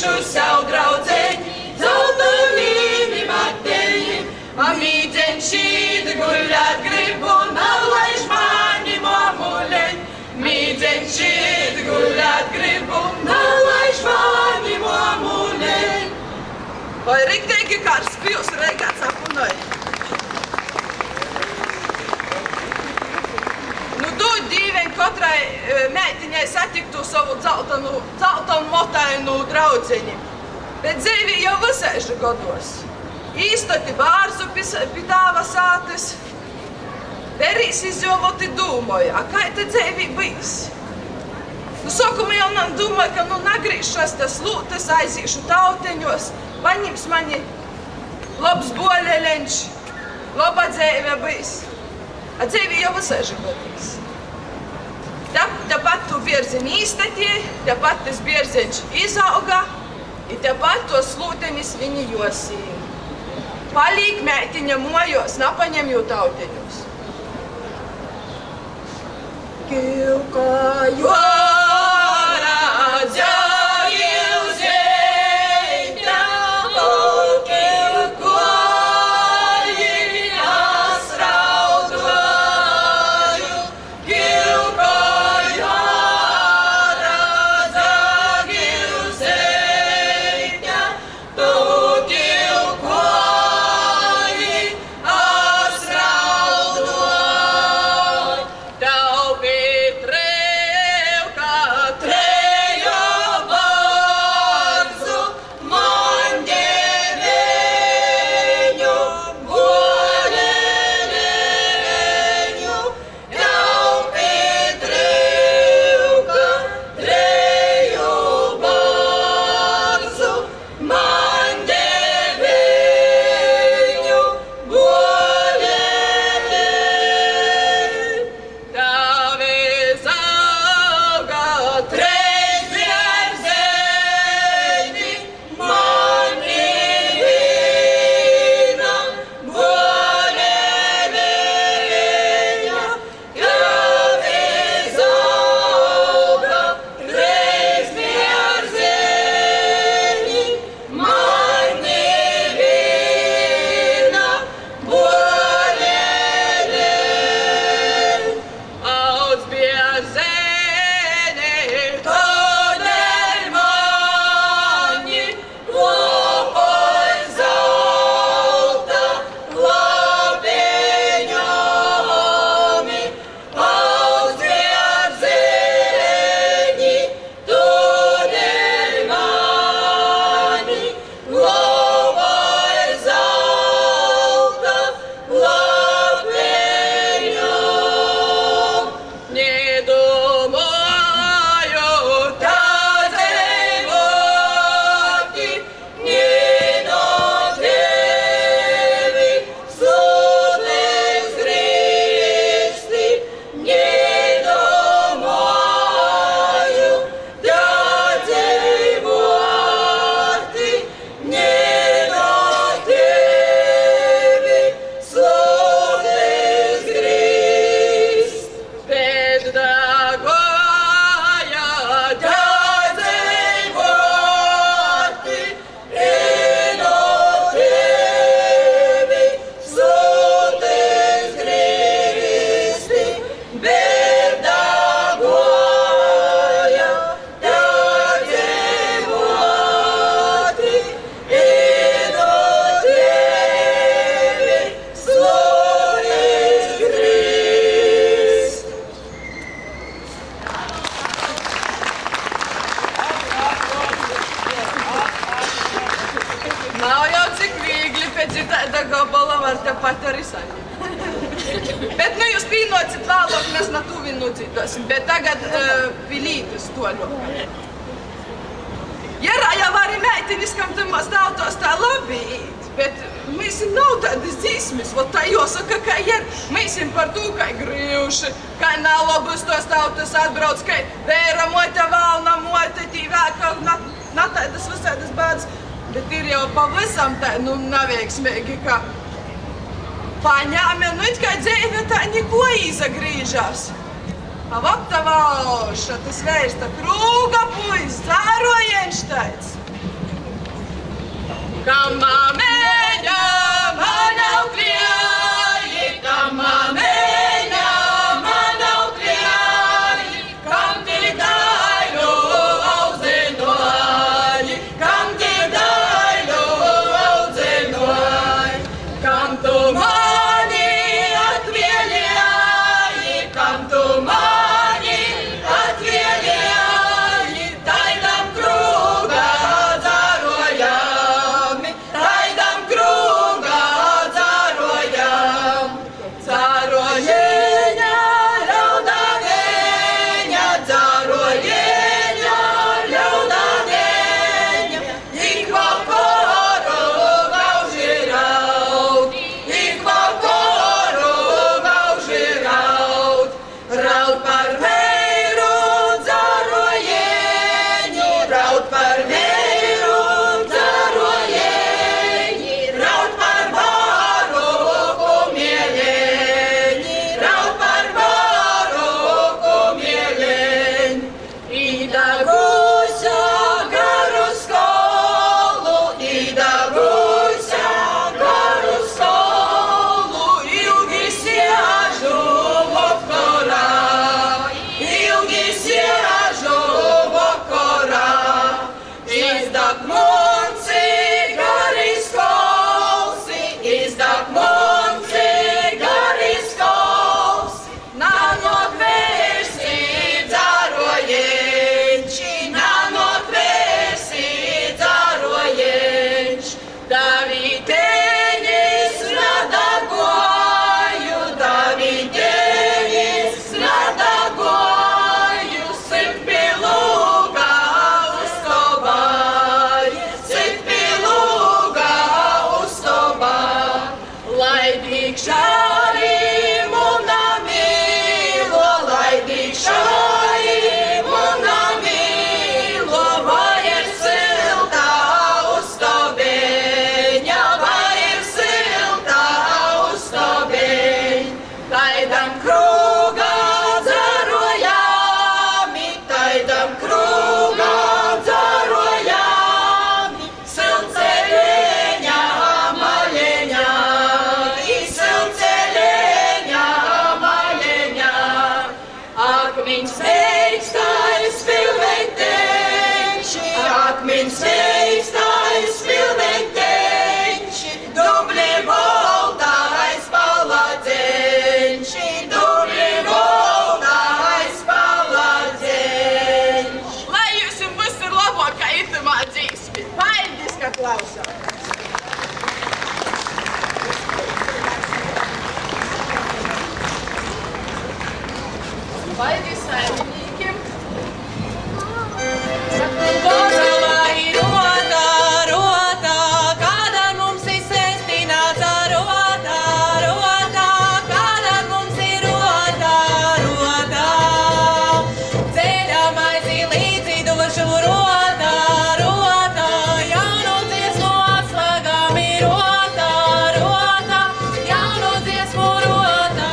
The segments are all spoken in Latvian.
Palikšu savu draudzeņi, zeltonīmi mateņi, a mīdzeņ šīt guļāt gribu, nalaiž mani mamuleņ. Mīdzeņ šīt guļāt gribu, nalaiž mani mamuleņ. Vai rikteiki karsts pils reigāts apunoj? Dīveņ katrai meitiņai satiktu savu dzeltonu motainu draudzeņi. Bet dzīvī jau visaiži godos. Īstoti bārzu pi tāva sātis. Verīs izjovoti dūmoja, a kai te dzīvī bijis? Sokuma jau domāju, ka nagrīšos tas lūtes, aizīšu tauteņos, paņems mani labs boļeļenč, laba dzīve bijis. A dzīvī jau visaiži godīs. Tāpat tu bierziņi īstatie, tāpat tas bierziņš izauga, i tāpat tos lūtenis viņi josīja. Palīk meitiņa mojos, napaņem jū tauteņos. Kilka jora dzēju zeita, kilko jinas raudoju, kilko pat arī saņem. Bet, nu, jūs pīnocit vēlāk, mēs na tuvi nudzītosim, bet tagad pilītis toļu. Jerā jau arī meitinis, kam tamās tautos tā labi īt, bet mēs nav tādas dzīsmes, vot tā jāsaka, ka jer, mēs par to, ka grīvši, ka nav labus tos tautas atbrauc, ka vēra mote, valna mote, tī vēka, na tādas visādas bādas, bet ir jau pavisam tā, nu, neveiksmīgi, ka paņēme, nu, it kā dzīve tā niko izagrīžās. A vot tā valša, tas vērsta krūga puis, Zārojenšteits. Kam māmeņa man aukļāji, kam māmeņa man aukļāji, kam tik daļu audzinoji, kam tik daļu audzinoji, kam tu mani atvēlēji, kam tu mani atvēlēji, taidam krūga dzarojami, taidam krūga dzarojam. Dzarojeņa, ļaudaveņa, dzarojeņa, ļaudaveņa, ik vakaru gauži raud, ik vakaru gauži raud, raud par meiru dzarojeņu, raud par meiru dzarojeņi, raud par varu kumieļeņi, raud par varu kumieļeņi. Idagusa garu skolu, idagusa garu skolu, ilgi siežu vakarā, ilgi siežu vakarā. Izdāk munci gari skolsi, izdāk munci gari skolsi, nanok vērsi dzarojeņši, nanok vērsi dzarojeņši. Daviteņis radagoju, daviteņis radagoju, sitpilūga uztobāju, sitpilūga uztobāju. Laidīk šāri muna mīlo, laidīk šāri muna mīlo, vai ir siltā uztobeņa, vai ir siltā uztobeņa. Taidam krūga dzarojami, taidam krūga dzarojami, silceļeņa maļeņa, silceļeņa maļeņa. Akmiņš veikstais pilventeņši, akmiņš veikstais pilventeņši, dubli voltais paladzeņši, dubli voltais paladzeņši. Lai jūs jums ir labākā itamā dzīsmi, paldies, ka klausāt! Paldies saimniekiem! Bozovā ir rotā, rotā, kāda mums ir sestināta rotā, rotā, kāda mums ir rotā, rotā. Ceļā maizi līdzi došu rotā, rotā, jaunu dziesmu atslēgām ir rotā, rotā, jaunu dziesmu rotā,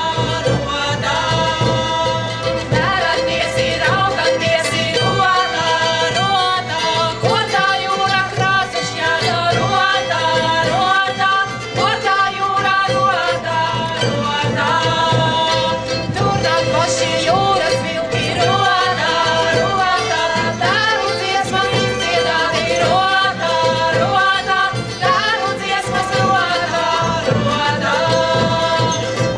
rotā. Vēraties ir auganties ir rotā, rotā, ko tā jūra krāsa šķēra rotā, rotā, ko tā jūra rotā, rotā. Tur nāk paši jūras vilki rotā, rotā, tēvu dziesmas izdziedāti rotā, rotā, tēvu dziesmas rotā, rotā.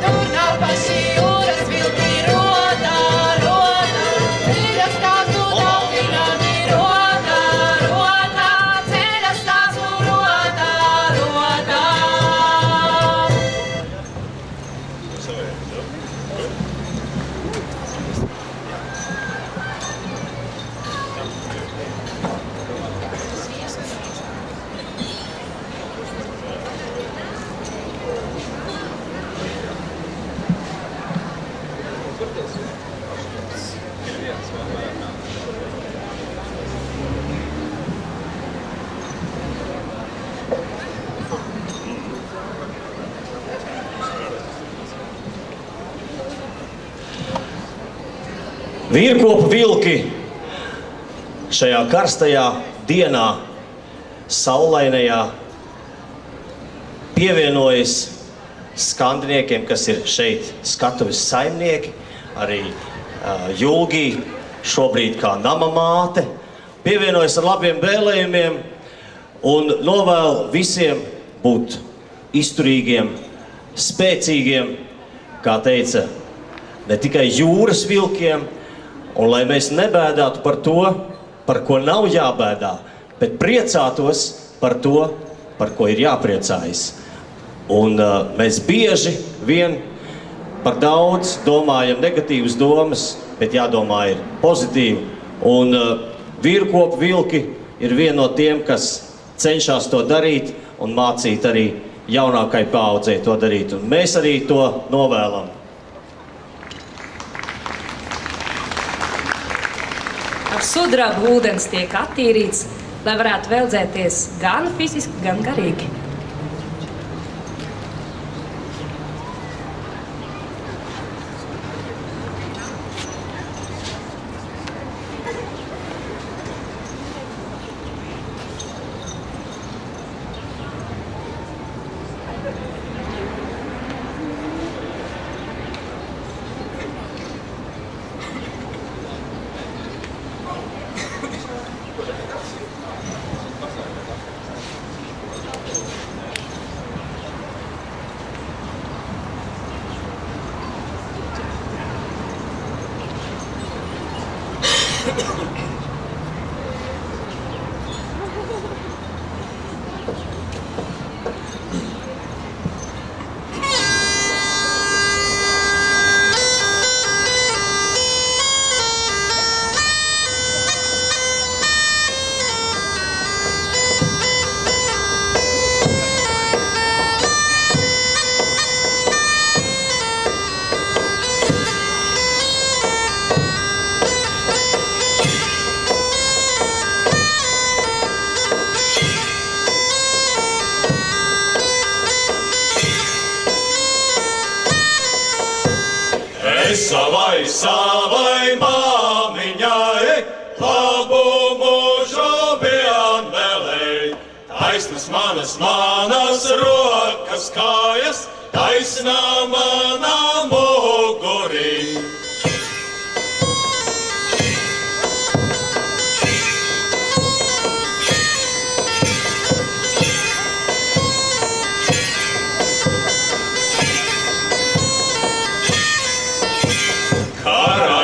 Tur nāk paši jūras vilki rotā, rotā, ceļa stāstu daudzināmi rotā, rotā, ceļa stāstu rotā, rotā. Vīrkopu vilki šajā karstajā dienā saulainajā pievienojas skandiniekiem, kas ir šeit skatuves saimnieki, arī Julgī, šobrīd kā nama māte, pievienojas ar labiem vēlējumiem un novēl visiem būt izturīgiem, spēcīgiem, kā teica, ne tikai jūras vilkiem, un lai mēs nebēdātu par to, par ko nav jābēdā, bet priecātos par to, par ko ir jāpriecājas. Un mēs bieži vien par daudz domājam negatīvas domas, bet jādomā ir pozitīvi. Un vīrkopu vilki ir viena no tiem, kas cenšas to darīt un mācīt arī jaunākai paaudzei to darīt. Un mēs arī to novēlam. Ar sudrabu ūdens tiek attīrīts, lai varētu veldzēties gan fiziski, gan garīgi. Savai māmiņai labu mūžu vien vēlēj. Taisnas manas rokas kājas, taisnā manā mugurī.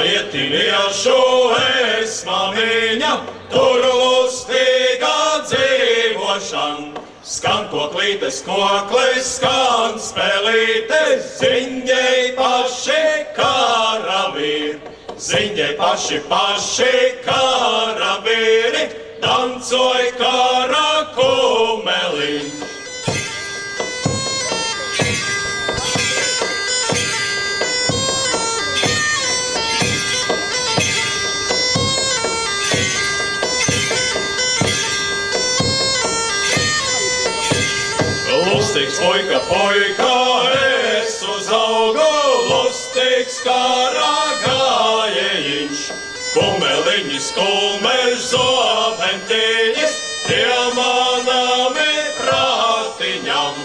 Ietiliešu es, māmiņa, tur lustīgā dzīvošana. Skan koklītes, skan spēlītes, ziņģei paši karavīri. Ziņģei paši karavīri, dancoj kara kumelī. Lustīgs puika, es uzaugu, lustīgs kā ragājiņš. Kumeliņas, kumeļs, zobentiņas, tie manami prātiņam.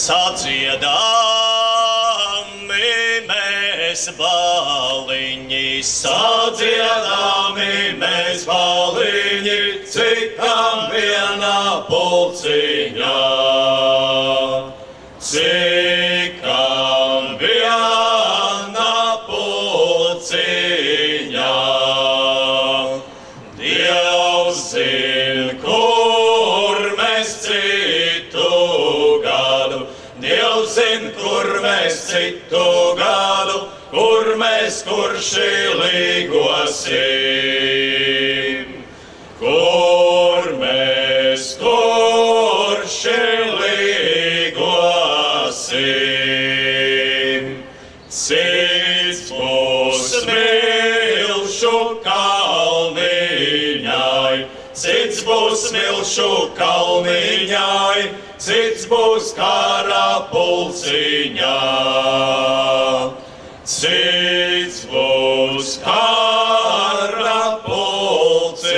Sadziedami mēs baliņi, sadziedami mēs baliņi, cikam vienā pulciņā. Cikam vienā pulciņā. Dievs zin, kur mēs citu gadu, Dievs zin, kur mēs citu gadu, kur mēs kurši līgosim. smilšu kalniņai, cits būs smilšu kalniņai, cits būs kara pulciņā. Cits būs kara pulciņā.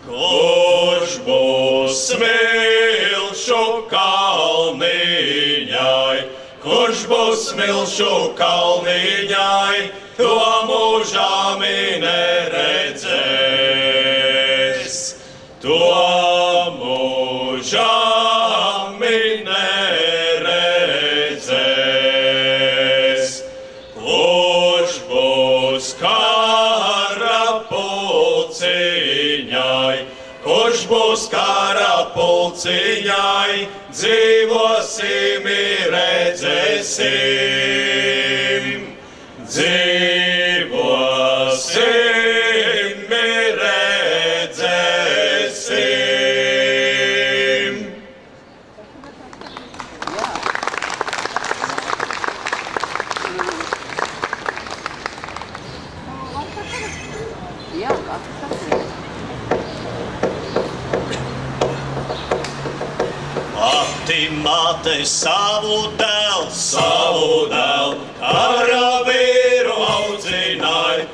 Kurš būs smilšu kalniņai, kurš būs smilšu kalniņai, to mūžāmi neredzēs. To mūžāmi neredzēs. Kurš būs kara pulciņai, kurš būs kara pulciņai, dzīvosim, redzēsim. Dzīvosim, redzēsim. Pati māte savu dēlu, karavīru audzināja,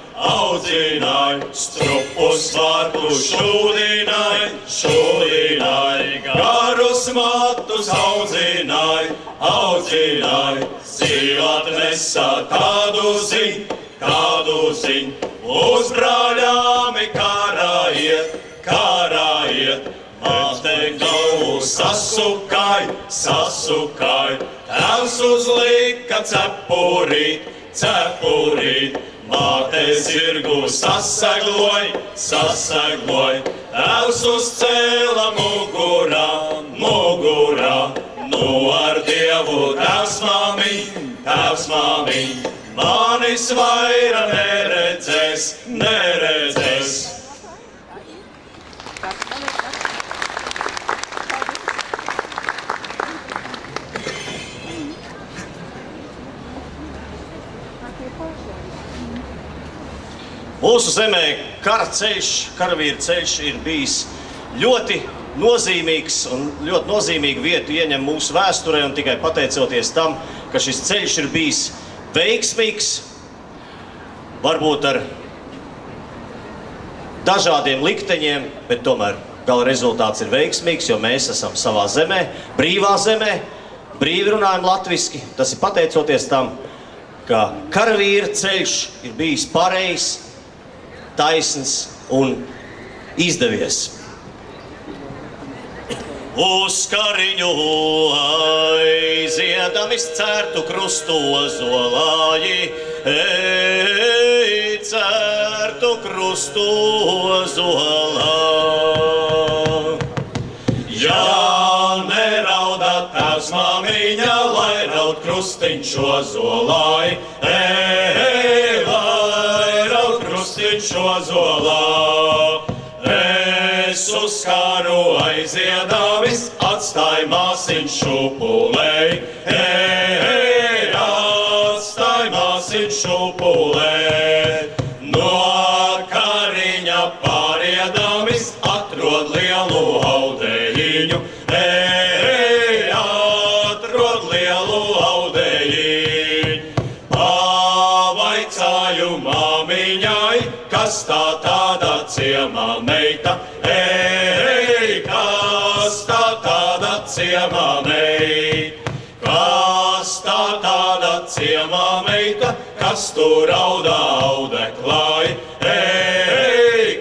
strupus vārtus šūdināja, garus matus audzināja, dzīvāt nesa tādu ziņu, uz brāļāmi karājiet, māte galvu sasukāja, tēvs uzlika cepurīt, māte zirgu sasegloja, tēvs uzcēla mugurā, nu ar Dievu tēvs māmiņ, manis vaira neredzēs. Mūsu zemē kara ceļš, karavīra ceļš ir bijis ļoti nozīmīgs un ļoti nozīmīgu vietu ieņem mūsu vēsturē, un tikai pateicoties tam, ka šis ceļš ir bijis veiksmīgs, varbūt ar dažādiem likteņiem, bet tomēr gala rezultāts ir veiksmīgs, jo mēs esam savā zemē, brīvi runājam latviski. Tas ir pateicoties tam, ka karavīra ceļš ir bijis pareizs, taisns un izdevies. Uz kariņu aiziedam izcērtu krustu ozolāji, cērtu krustu ozolā. Ja nerauda tēvs māmiņa, lai raud krustiņš ozolāji, lai raud krustiņš ozolā. Es uz karu aiziedāmis, atstāj māsiņš šupulei, atstāj māsiņš šupulei. No kariņa pāriedāmis, atrod lielu audējiņu, atrod lielu audējiņu. Pavaicāju māmiņai, kas tā tāda ciemā meita, kas tā tāda ciemā meita, kas tā tāda ciemā meita, kas tur raudā audeklāj,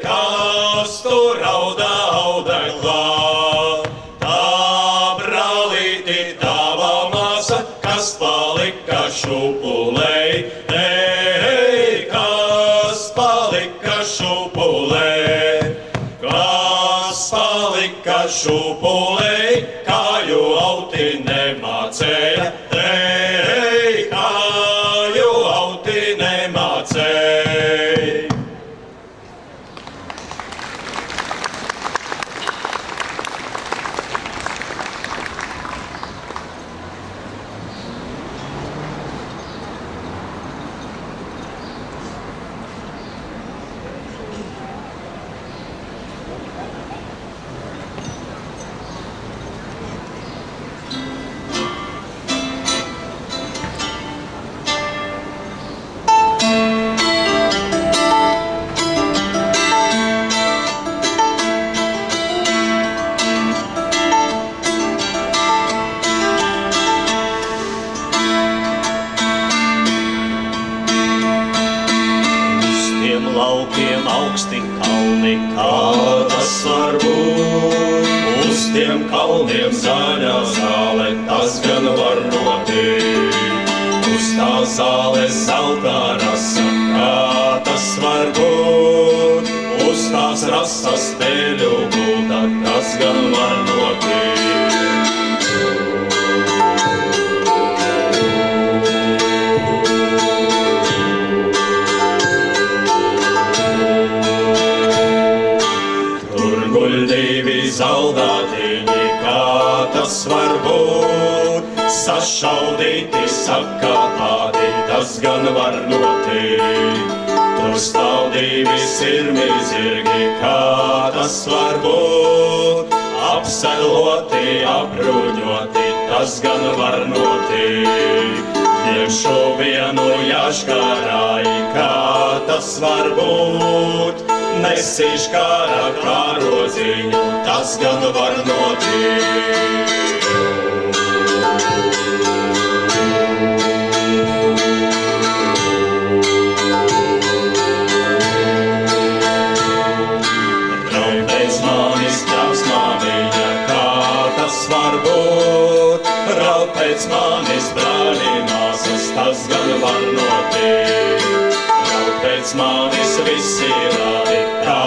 kas tur raudā audeklāj. Tā brālīti tava māsa, kas palika šupulei, kas palika šupulei, kas palika šupulei, kāju auti nemācēja, kāju auti nemācēja. laukiem augsti kalni, Kā tas var būt? Uz tiem kalniem zaļā zāle, tas gan var notikt. Uz tā zāles zeltā rasa, kā tas var būt? Uz tās rasas pēļu gulta, tas gan var notikt. Divi zaldātiņi, kā tas var būt? Sašaudīti, sakāpāti, tas gan var notikt. Tur stāv divi sirmi zirgi, kā tas var būt? Apseloti, apbruņoti, tas gan var notikt. Ņemšu vienu jaškārāji, kā tas var būt? Nesīš kārā kārodziņu, tas gan var notikt. Raud pēc manis trauksmā viņa, kā tas var būt? Raud pēc manis brāļi māsas, tas gan var notikt. Pēc manis visi rādi, kā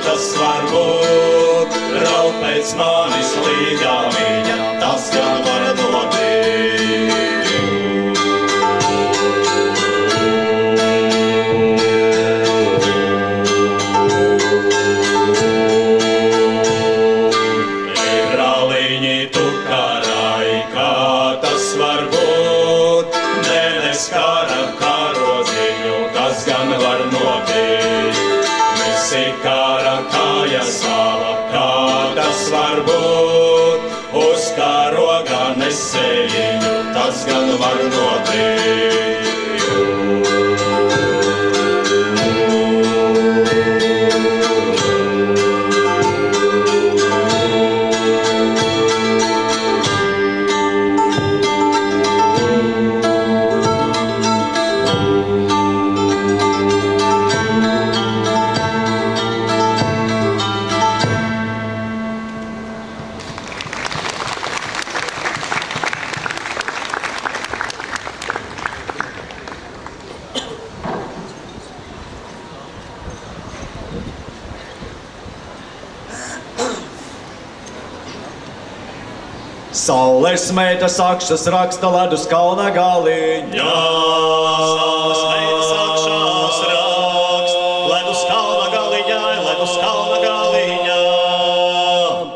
tas var būt? Raud pēc manis līgā viņa, tas gan var notikt. Ej, brāliņi, tu karāji, kā tas var būt? Nenes kara kārodziņu, tas gan var notikt. Visi kara kāja sāla, kā tas var būt? Uz kārogā nesējiņu, tas gan var notikt. Saules meitas akšas raksta ledus kalna galiņā. Saules meitas akšas raksta ledus kalna galiņā, ledus kalna galiņā.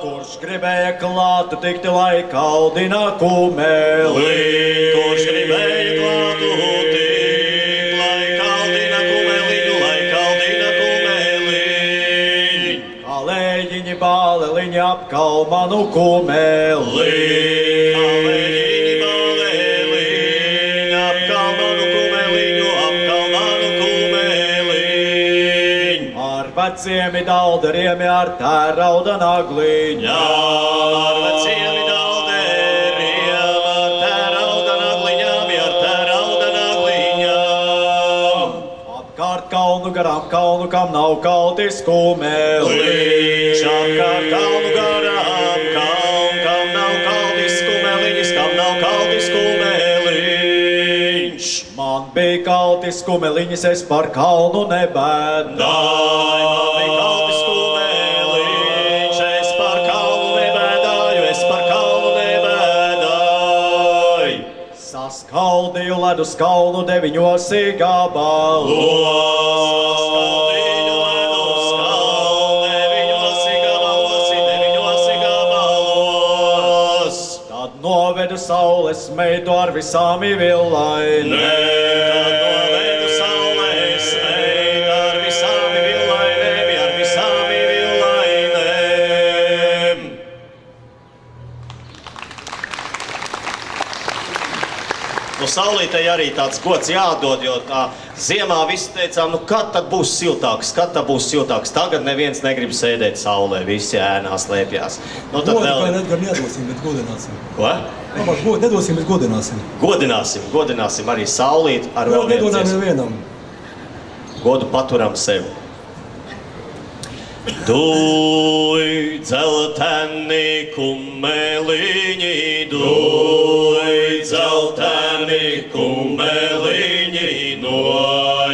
Kurš gribēja klātu tikti, lai kaldina kumeli? Kurš gribēja klātu tikt, lai kaldina kumeliņu, lai kaldina kumeliņu. Kalējiņi bāleliņi apkal manu kumeli. Kalējiņi bāleliņi apkal manu kumeliņu, apkal manu kumeliņu. Ar veciem dalderiem ar tērauda nagliņu. Ar veciem dalderiem, ar tērauda nagliņām, ar tērauda nagliņām. Apkārt kalnu garām kalnu, kam nav kaltis kumeliņš. Apkārt kalnu garām kalnu, kam nav kaltis kumeliņš, kam nav kaltis kumeliņš. Man bija kaltis kumeliņš, es par kalnu nebēdāju. Man bija kaltis kumeliņš, es par kalnu nebēdāju, es par kalnu nebēdāju. Saskaldīju ledus kalnu 9 gabalos. Skaldīju ledus kalnu 9 gabalos. Tad novedu saules meitu ar visām villainēm. Tad novedu saules meitu ar visām villainēm, ar visām villainēm. Nu, saulītei arī tāds gods jādod, jo tā ziemā visi teicām, nu kad tad būs siltāks, kad tad būs siltāks. Tagad neviens negrib sēdēt saulē, visi ēnā slēpjās. Nu, tad Godu vēl... kā Edgar nedosim, bet godināsim. Ko? Labāk godu nedosim, bet godināsim. Godināsim arī saulīt ar vēl vienu Nedodām dziesmu. nevienam. Godu paturam sev. Duj dzelteni kumeliņi, duj dzelteni kumeliņi, no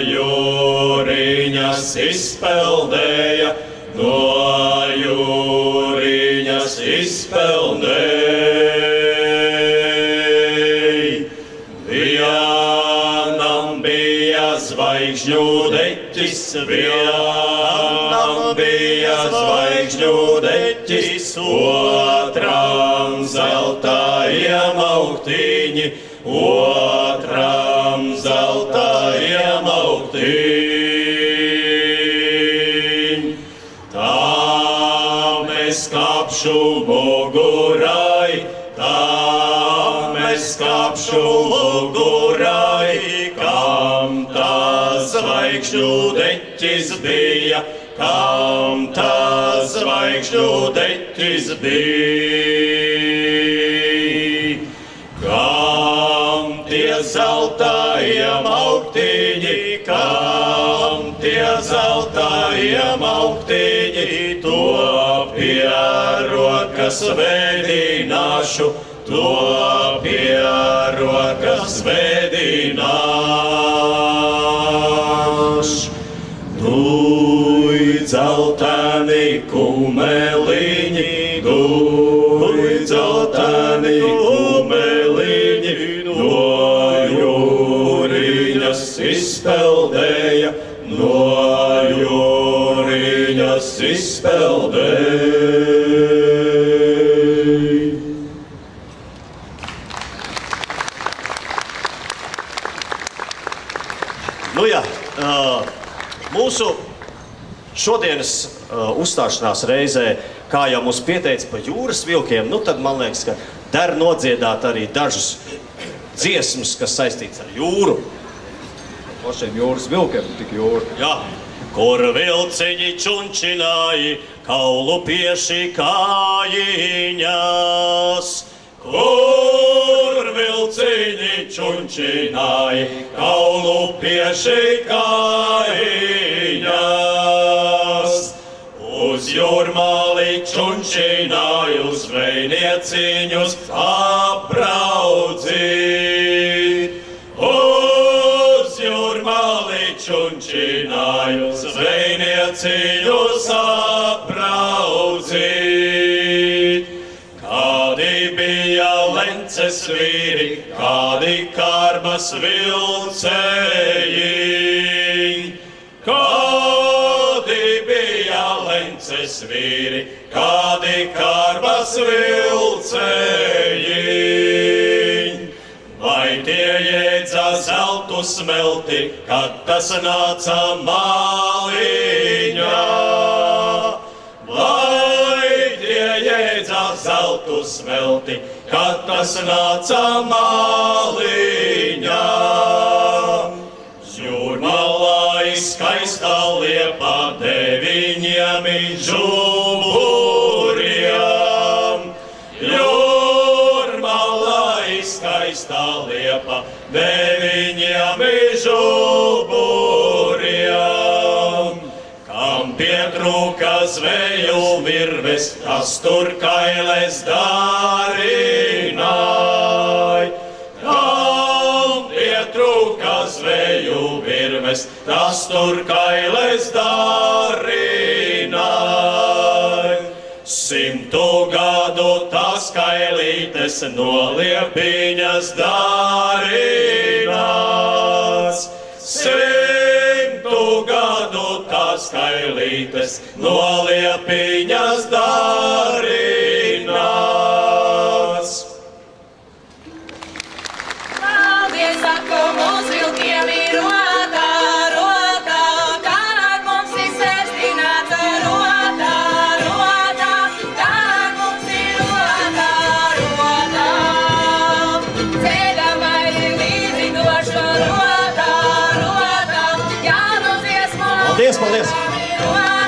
jūriņas izpeldēja, no jūriņas izpeldēja. Vienam bija zvaigžņu deķis, vienam bija zvaigžņu deķis, otram zelta iemauktiņi, otram zelta iemauktiņi. Tam es kāpšu mugurai, tam es kāpšu mugurai, kam tas zvaigžņu deķis bija, kam tas zvaigžņu deķis bija. Kam tie zelta iemauktiņi, kam tie zelta iemauktiņi, to pie rokas vēdināšu, to pie rokas vēdināšu. Duj dzelteni kumeliņi, duj dzelteni kumeliņi, no jūriņas izpeldēja, no jūriņas izpeldēja. Nu jā, mūsu šodienas uzstāšanās reizē, kā jau mums pieteica pa jūras vilkiem, nu tad man liekas, ka der nodziedāt arī dažus dziesmas, kas saistīts ar jūru. Pašiem jūras vilkiem, tik jūra. Jā, kur vilciņi čunčināja, kaulu pieši kājiņas. Kur vilciņi čunčināja, kaulu pieši kājiņas. Uz jūrmāli čunčināja, uz zvejnieciņus apraudzīt. Uz jūrmāli čunčināja, uz zvejnieciņus apraudzīt. Kādi bija lences vīri, kādi kārbas vilcēji. Kādi bija lences vīri, kādi kārbas vilcēji. Vai tie jēdza zeltu smelti, kad tas nāca māliņā? Vai tie jēdza zeltu smelti, kad tas nāca māliņā? Jūrmalā skaistā liepa deviņiem žuburiem. Jūrmalā skaistā liepa deviņiem žuburiem. Kam pietrūka zveju virves, tas tur kailes darināj. Kam pietrūka zveju virves, tas tur kailes darināj. 100 gadu tās kailītes no liepiņas darināts. 100 gadu tās kailītes no liepiņas darināts. Paldies, saku, mums vilkiem ir rotā, rotā, kānāk mums ir sēstināta rotā, rotā, kānāk mums ir rotā, rotā. Ceļam aizi līdzi došu rotā, rotā, jānu dziesmu. Paldies, paldies! Rotā.